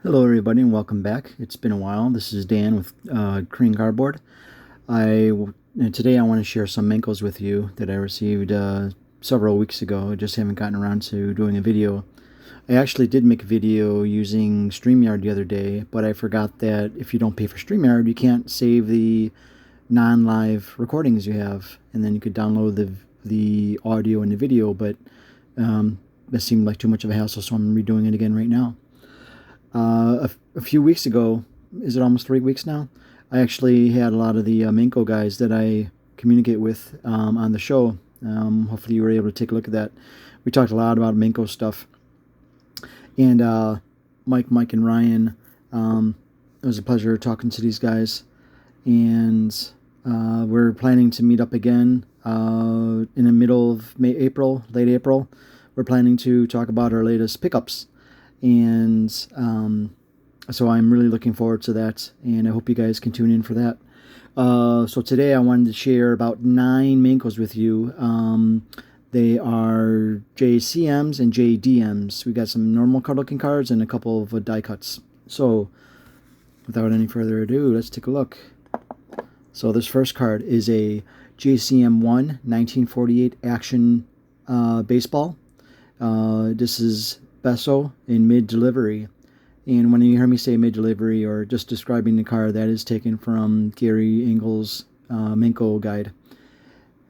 Hello everybody and welcome back. It's been a while. This is Dan with Korean Cardboard. Today I want to share some menkos with you that I received several weeks ago. I just haven't gotten around to doing a video. I actually did make a video using StreamYard the other day, but I forgot that if you don't pay for StreamYard, you can't save the non-live recordings you have, and then you could download the audio and the video, but that seemed like too much of a hassle, so I'm redoing it again right now. A few weeks ago, is it almost 3 weeks now? I actually had a lot of the menko guys that I communicate with on the show. Hopefully you were able to take a look at that. We talked a lot about menko stuff. And Mike, and Ryan, it was a pleasure talking to these guys. And we're planning to meet up again in the middle of late April. We're planning to talk about our latest pickups. And so I'm really looking forward to that, and I hope you guys can tune in for that. So today I wanted to share about 9 menkos with you. They are JCMs and JDMs. We got some normal card-looking cards and a couple of die cuts. So without any further ado, let's take a look. So this first card is a JCM 1 1948 Action Baseball. This is Besso in mid-delivery. And when you hear me say mid-delivery or just describing the card, that is taken from Gary Engel's menko guide.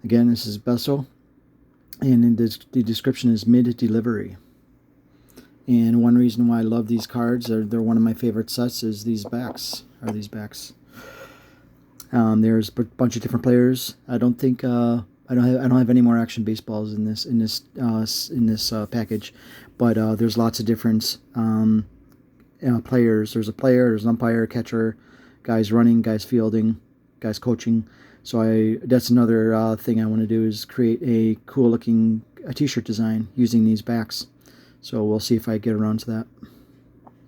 Again, this is Besso, and the description is mid-delivery. And one reason why I love these cards, they're one of my favorite sets, is these backs. There's a bunch of different players. I don't think I don't have any more action baseballs in this package, but there's lots of different players. There's a player, there's an umpire, catcher, guys running, guys fielding, guys coaching. So that's another thing I want to do, is create a cool looking t-shirt design using these backs. So we'll see if I get around to that.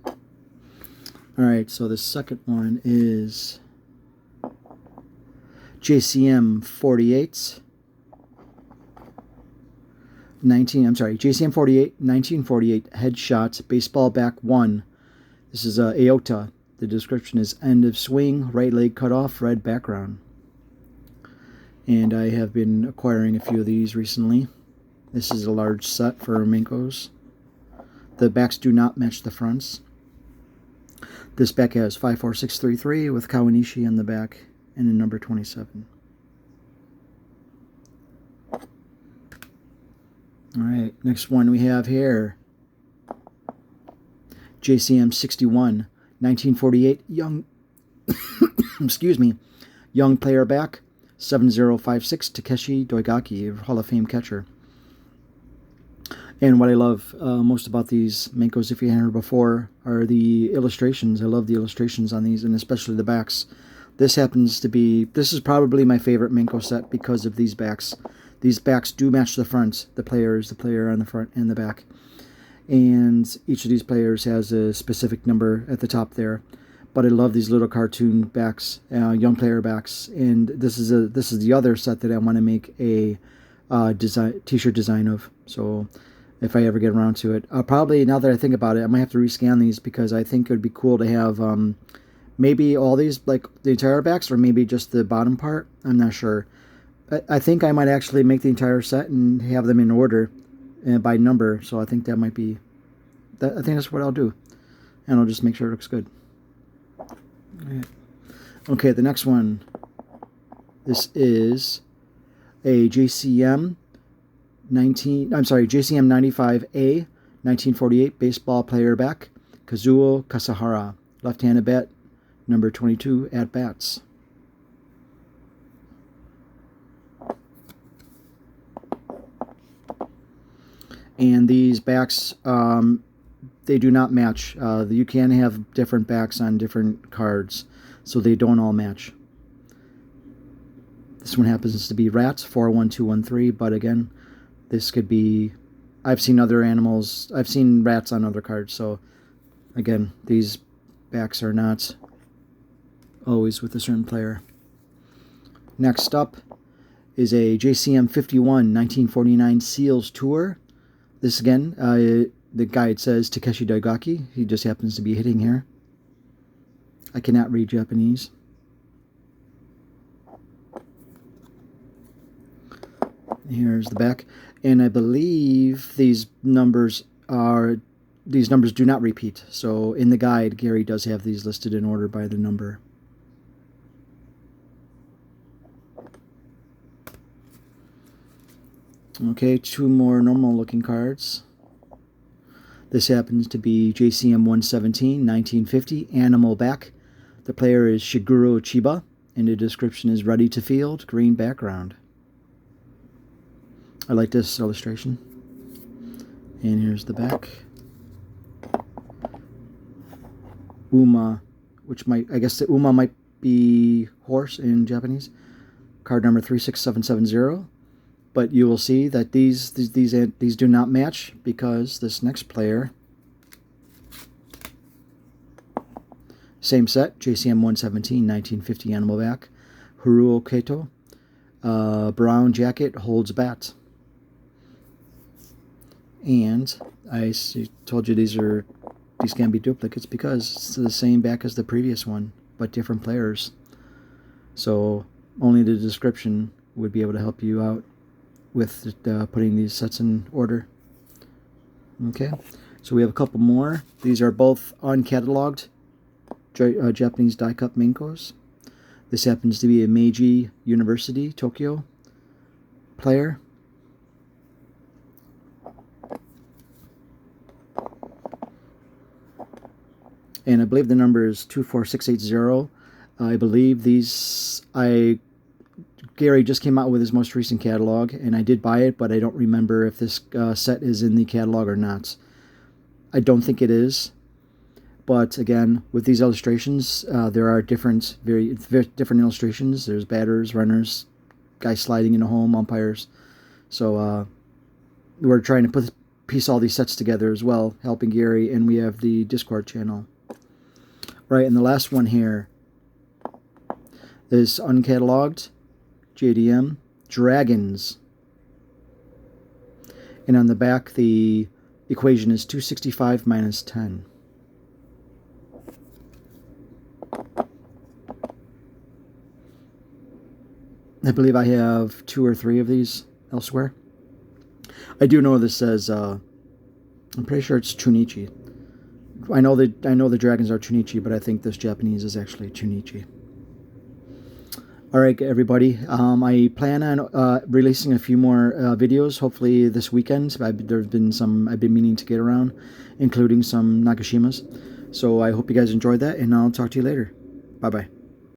All right, so the second one is JCM 48. JCM 48, 1948 Headshot Baseball Back 1. This is Aota. The description is end of swing, right leg cut off, red background. And I have been acquiring a few of these recently. This is a large set for menkos. The backs do not match the fronts. This back has 54633 with Kawanishi on the back and a number 27. All right, next one we have here, JCM 61, 1948, young, excuse me, young player back, 7056, Takeshi Doigaki, Hall of Fame catcher. And what I love most about these menkos, if you haven't heard before, are the illustrations. I love the illustrations on these, and especially the backs. This is probably my favorite menko set because of these backs. These backs do match the fronts. The player is the player on the front and the back. And each of these players has a specific number at the top there. But I love these little cartoon backs, young player backs. And this is the other set that I want to make a t-shirt design of. So if I ever get around to it, I'll probably, now that I think about it, I might have to rescan these, because I think it would be cool to have maybe all these, like the entire backs, or maybe just the bottom part. I'm not sure. I think I might actually make the entire set and have them in order by number. So I think that might be, I think that's what I'll do. And I'll just make sure it looks good. Right. Okay, the next one. This is a JCM 95A 1948 baseball player back, Kazuo Kasahara, left-handed bat, number 22 at bats. And these backs, they do not match. You can have different backs on different cards, so they don't all match. This one happens to be Rats 41213, but again, this could be, I've seen other animals, I've seen rats on other cards, so again, these backs are not always with a certain player. Next up is a JCM 51 1949 Seals Tour. This again, the guide says Takeshi Daigaki. He just happens to be hitting here. I cannot read Japanese. Here's the back, and I believe these numbers do not repeat. So in the guide, Gary does have these listed in order by the number. Okay, two more normal looking cards. This happens to be JCM 117, 1950, animal back. The player is Shigeru Chiba, and the description is ready to field, green background. I like this illustration. And here's the back. Uma, which I guess the Uma might be horse in Japanese. Card number 36770. But you will see that these do not match because this next player, same set, JCM 117, 1950, animal back, Haruo Kato, brown jacket, holds bat. And I told you these can be duplicates because it's the same back as the previous one, but different players. So only the description would be able to help you out with putting these sets in order. Okay, so we have a couple more. These are both uncatalogued Japanese die-cut menkos. This happens to be a Meiji University, Tokyo player. And I believe the number is 24680. I believe Gary just came out with his most recent catalog, and I did buy it, but I don't remember if this set is in the catalog or not. I don't think it is, but again, with these illustrations, there are very different illustrations. There's batters, runners, guys sliding into home, umpires. So we're trying to piece all these sets together as well, helping Gary, and we have the Discord channel. Right, and the last one here is uncatalogued JDM Dragons. And on the back, the equation is 265 minus 10. I believe I have 2 or 3 of these elsewhere. I do know this says, I'm pretty sure it's Chunichi. I know the dragons are Chunichi, but I think this Japanese is actually Chunichi. All right, everybody. I plan on releasing a few more videos, hopefully this weekend. There's been some I've been meaning to get around, including some Nagashimas. So I hope you guys enjoyed that, and I'll talk to you later. Bye-bye.